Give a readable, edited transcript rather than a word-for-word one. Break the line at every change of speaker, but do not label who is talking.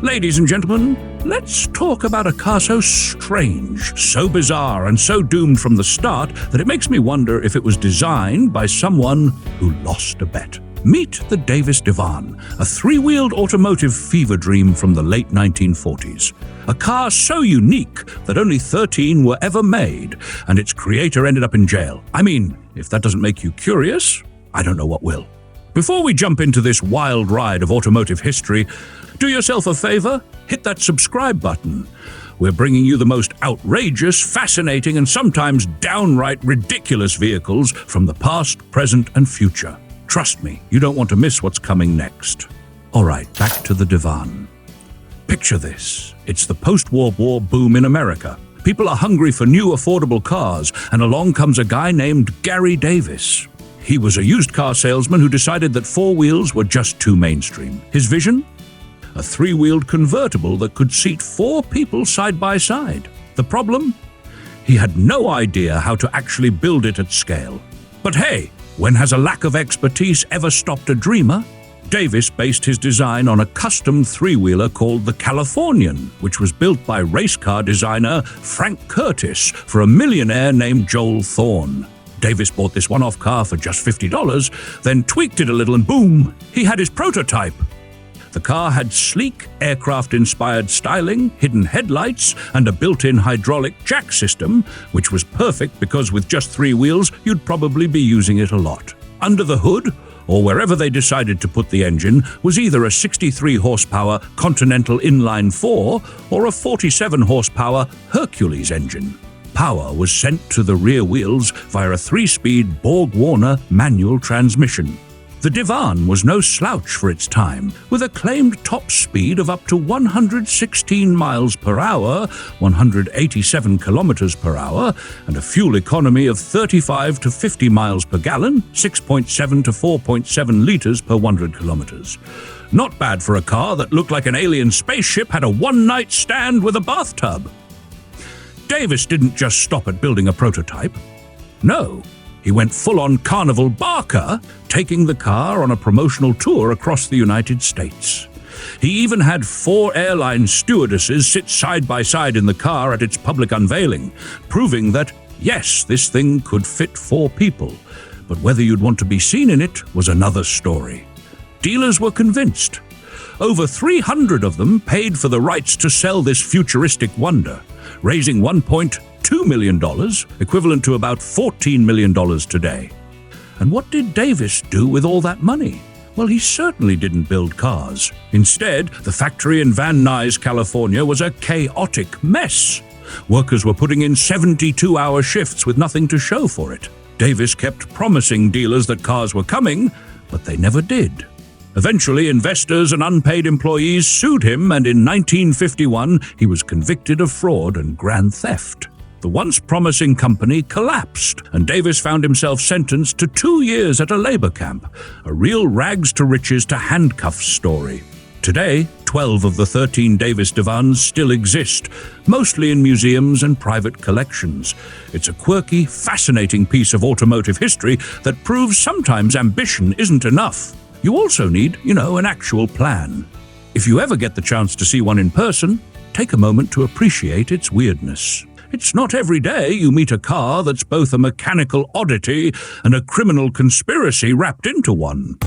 Ladies and gentlemen, let's talk about a car so strange, so bizarre, and so doomed from the start that it makes me wonder if it was designed by someone who lost a bet. Meet the Davis Divan, a three-wheeled automotive fever dream from the late 1940s. A car so unique that only 13 were ever made, and its creator ended up in jail. I mean, if that doesn't make you curious, I don't know what will. Before we jump into this wild ride of automotive history, do yourself a favor, hit that subscribe button. We're bringing you the most outrageous, fascinating, and sometimes downright ridiculous vehicles from the past, present, and future. Trust me, you don't want to miss what's coming next. All right, back to the Divan. Picture this. It's the post-war boom in America. People are hungry for new, affordable cars, and along comes a guy named Gary Davis. He was a used car salesman who decided that four wheels were just too mainstream. His vision? A three-wheeled convertible that could seat four people side by side. The problem? He had no idea how to actually build it at scale. But hey, when has a lack of expertise ever stopped a dreamer? Davis based his design on a custom three-wheeler called the Californian, which was built by race car designer Frank Curtis for a millionaire named Joel Thorne. Davis bought this one-off car for just $50, then tweaked it a little and boom, he had his prototype. The car had sleek, aircraft-inspired styling, hidden headlights, and a built-in hydraulic jack system, which was perfect because with just three wheels, you'd probably be using it a lot. Under the hood, or wherever they decided to put the engine, was either a 63-horsepower Continental Inline-4 or a 47-horsepower Hercules engine. Power was sent to the rear wheels via a 3-speed Borg-Warner manual transmission. The Divan was no slouch for its time, with a claimed top speed of up to 116 miles per hour, 187 kilometers per hour, and a fuel economy of 35 to 50 miles per gallon, 6.7 to 4.7 liters per 100 kilometers. Not bad for a car that looked like an alien spaceship had a one-night stand with a bathtub. Davis didn't just stop at building a prototype. No. He went full-on Carnival Barker, taking the car on a promotional tour across the United States. He even had 4 airline stewardesses sit side by side in the car at its public unveiling, proving that, yes, this thing could fit 4 people. But whether you'd want to be seen in it was another story. Dealers were convinced. Over 300 of them paid for the rights to sell this futuristic wonder, raising $1.2 million, equivalent to about $14 million today. And what did Davis do with all that money? Well, he certainly didn't build cars. Instead, the factory in Van Nuys, California was a chaotic mess. Workers were putting in 72-hour shifts with nothing to show for it. Davis kept promising dealers that cars were coming, but they never did. Eventually, investors and unpaid employees sued him, and in 1951, he was convicted of fraud and grand theft. The once promising company collapsed, and Davis found himself sentenced to 2 years at a labor camp, a real rags-to-riches-to-handcuffs story. Today, 12 of the 13 Davis Divans still exist, mostly in museums and private collections. It's a quirky, fascinating piece of automotive history that proves sometimes ambition isn't enough. You also need, an actual plan. If you ever get the chance to see one in person, take a moment to appreciate its weirdness. It's not every day you meet a car that's both a mechanical oddity and a criminal conspiracy wrapped into one.